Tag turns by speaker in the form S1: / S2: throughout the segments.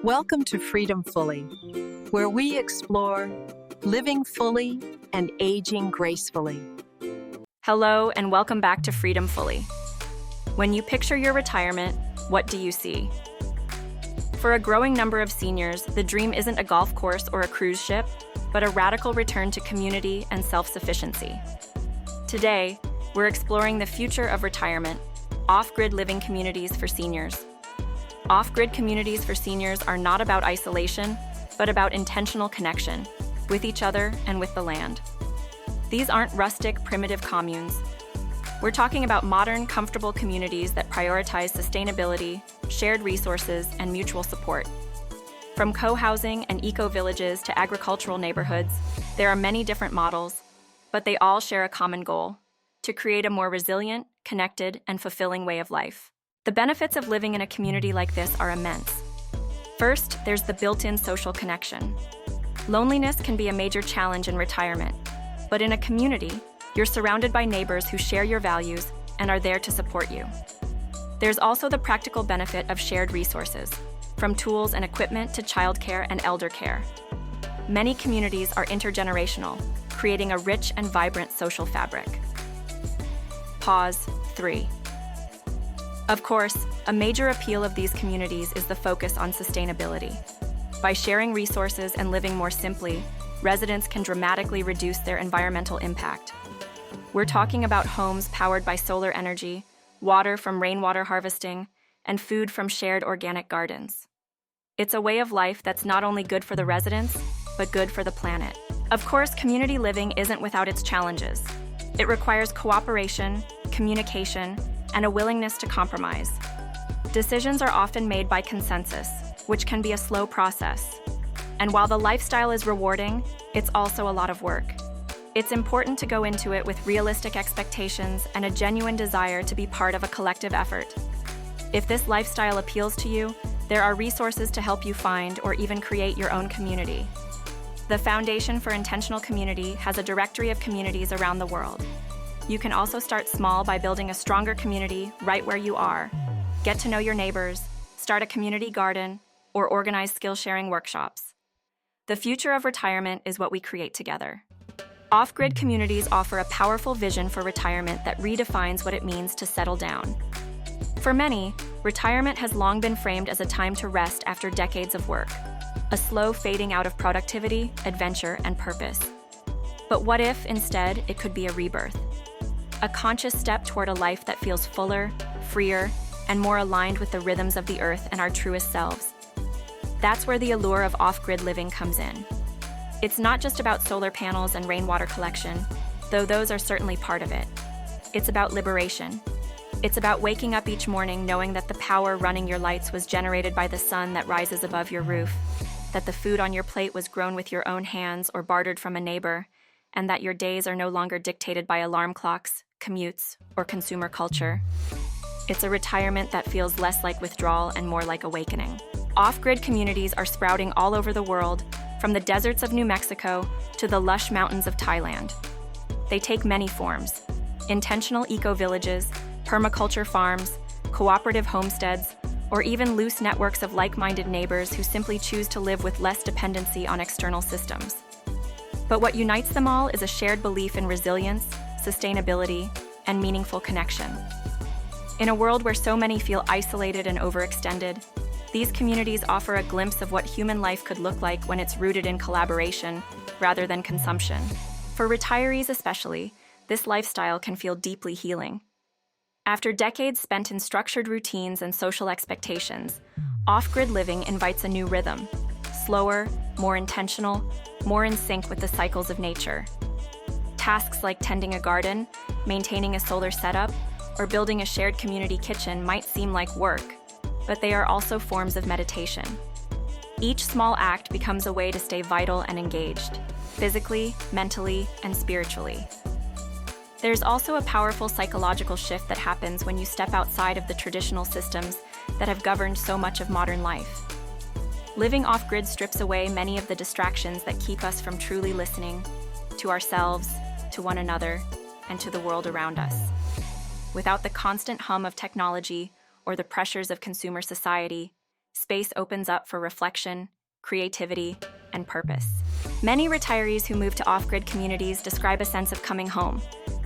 S1: Welcome to Freedomfully, where we explore living fully and aging gracefully.
S2: Hello, and welcome back to Freedomfully. When you picture your retirement, what do you see? For a growing number of seniors, the dream isn't a golf course or a cruise ship, but a radical return to community and self-sufficiency. Today, we're exploring the future of retirement, off-grid living communities for seniors. Off-grid communities for seniors are not about isolation, but about intentional connection with each other and with the land. These aren't rustic, primitive communes. We're talking about modern, comfortable communities that prioritize sustainability, shared resources, and mutual support. From co-housing and eco-villages to agricultural neighborhoods, there are many different models, but they all share a common goal: to create a more resilient, connected, and fulfilling way of life. The benefits of living in a community like this are immense. First, there's the built-in social connection. Loneliness can be a major challenge in retirement, but in a community, you're surrounded by neighbors who share your values and are there to support you. There's also the practical benefit of shared resources, from tools and equipment to childcare and elder care. Many communities are intergenerational, creating a rich and vibrant social fabric. Pause 3. Of course, a major appeal of these communities is the focus on sustainability. By sharing resources and living more simply, residents can dramatically reduce their environmental impact. We're talking about homes powered by solar energy, water from rainwater harvesting, and food from shared organic gardens. It's a way of life that's not only good for the residents, but good for the planet. Of course, community living isn't without its challenges. It requires cooperation, communication, and a willingness to compromise. Decisions are often made by consensus, which can be a slow process. And while the lifestyle is rewarding, it's also a lot of work. It's important to go into it with realistic expectations and a genuine desire to be part of a collective effort. If this lifestyle appeals to you, there are resources to help you find or even create your own community. The Foundation for Intentional Community has a directory of communities around the world. You can also start small by building a stronger community right where you are. Get to know your neighbors, start a community garden, or organize skill-sharing workshops. The future of retirement is what we create together. Off-grid communities offer a powerful vision for retirement that redefines what it means to settle down. For many, retirement has long been framed as a time to rest after decades of work, a slow fading out of productivity, adventure, and purpose. But what if, instead, it could be a rebirth? A conscious step toward a life that feels fuller, freer, and more aligned with the rhythms of the earth and our truest selves. That's where the allure of off-grid living comes in. It's not just about solar panels and rainwater collection, though those are certainly part of it. It's about liberation. It's about waking up each morning knowing that the power running your lights was generated by the sun that rises above your roof, that the food on your plate was grown with your own hands or bartered from a neighbor, and that your days are no longer dictated by alarm clocks, commutes, or consumer culture. It's a retirement that feels less like withdrawal and more like awakening. Off-grid communities are sprouting all over the world, from the deserts of New Mexico to the lush mountains of Thailand. They take many forms: intentional eco-villages, permaculture farms, cooperative homesteads, or even loose networks of like-minded neighbors who simply choose to live with less dependency on external systems. But what unites them all is a shared belief in resilience, sustainability, and meaningful connection. In a world where so many feel isolated and overextended, these communities offer a glimpse of what human life could look like when it's rooted in collaboration rather than consumption. For retirees especially, this lifestyle can feel deeply healing. After decades spent in structured routines and social expectations, off-grid living invites a new rhythm: slower, more intentional, more in sync with the cycles of nature. Tasks like tending a garden, maintaining a solar setup, or building a shared community kitchen might seem like work, but they are also forms of meditation. Each small act becomes a way to stay vital and engaged, physically, mentally, and spiritually. There's also a powerful psychological shift that happens when you step outside of the traditional systems that have governed so much of modern life. Living off-grid strips away many of the distractions that keep us from truly listening to ourselves, to one another, and to the world around us. Without the constant hum of technology or the pressures of consumer society, space opens up for reflection, creativity, and purpose. Many retirees who move to off-grid communities describe a sense of coming home,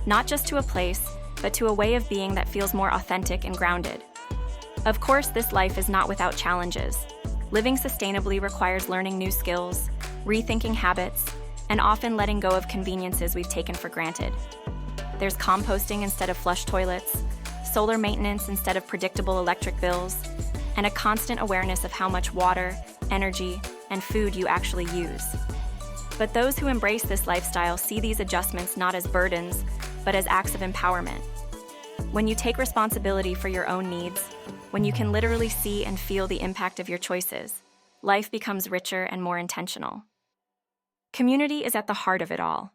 S2: not just to a place, but to a way of being that feels more authentic and grounded. Of course, this life is not without challenges. Living sustainably requires learning new skills, rethinking habits, and often letting go of conveniences we've taken for granted. There's composting instead of flush toilets, solar maintenance instead of predictable electric bills, and a constant awareness of how much water, energy, and food you actually use. But those who embrace this lifestyle see these adjustments not as burdens, but as acts of empowerment. When you take responsibility for your own needs, when you can literally see and feel the impact of your choices, life becomes richer and more intentional. Community is at the heart of it all.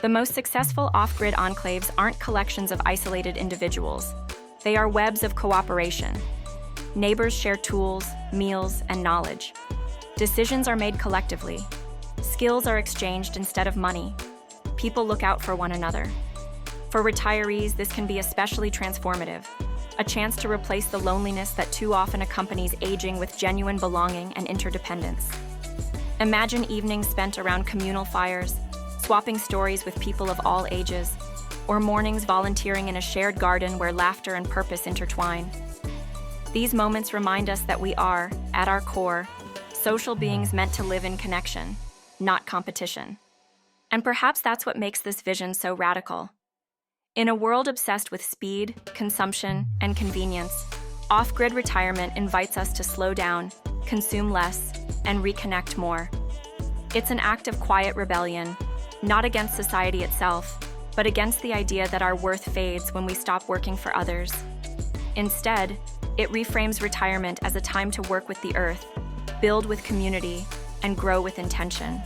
S2: The most successful off-grid enclaves aren't collections of isolated individuals. They are webs of cooperation. Neighbors share tools, meals, and knowledge. Decisions are made collectively. Skills are exchanged instead of money. People look out for one another. For retirees, this can be especially transformative, a chance to replace the loneliness that too often accompanies aging with genuine belonging and interdependence. Imagine evenings spent around communal fires, swapping stories with people of all ages, or mornings volunteering in a shared garden where laughter and purpose intertwine. These moments remind us that we are, at our core, social beings meant to live in connection, not competition. And perhaps that's what makes this vision so radical. In a world obsessed with speed, consumption, and convenience, off-grid retirement invites us to slow down, consume less, and reconnect more. It's an act of quiet rebellion, not against society itself, but against the idea that our worth fades when we stop working for others. Instead, it reframes retirement as a time to work with the earth, build with community, and grow with intention.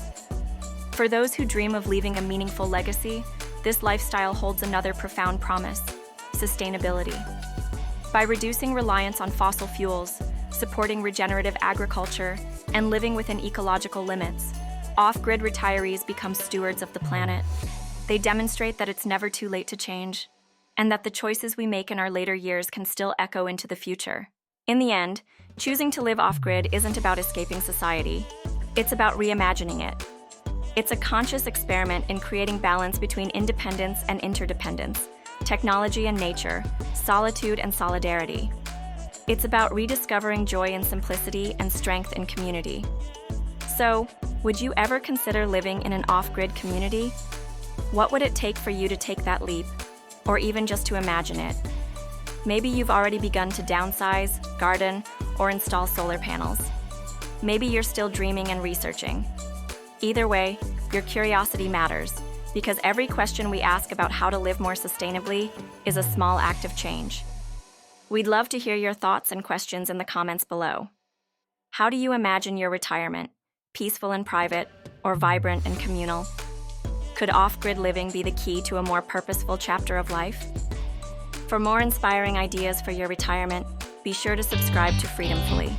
S2: For those who dream of leaving a meaningful legacy, this lifestyle holds another profound promise: sustainability. By reducing reliance on fossil fuels, supporting regenerative agriculture, and living within ecological limits, off-grid retirees become stewards of the planet. They demonstrate that it's never too late to change, and that the choices we make in our later years can still echo into the future. In the end, choosing to live off-grid isn't about escaping society. It's about reimagining it. It's a conscious experiment in creating balance between independence and interdependence, technology and nature, solitude and solidarity. It's about rediscovering joy in simplicity and strength in community. So, would you ever consider living in an off-grid community? What would it take for you to take that leap, or even just to imagine it? Maybe you've already begun to downsize, garden, or install solar panels. Maybe you're still dreaming and researching. Either way, your curiosity matters, because every question we ask about how to live more sustainably is a small act of change. We'd love to hear your thoughts and questions in the comments below. How do you imagine your retirement? Peaceful and private, or vibrant and communal? Could off-grid living be the key to a more purposeful chapter of life? For more inspiring ideas for your retirement, be sure to subscribe to Freedomfully.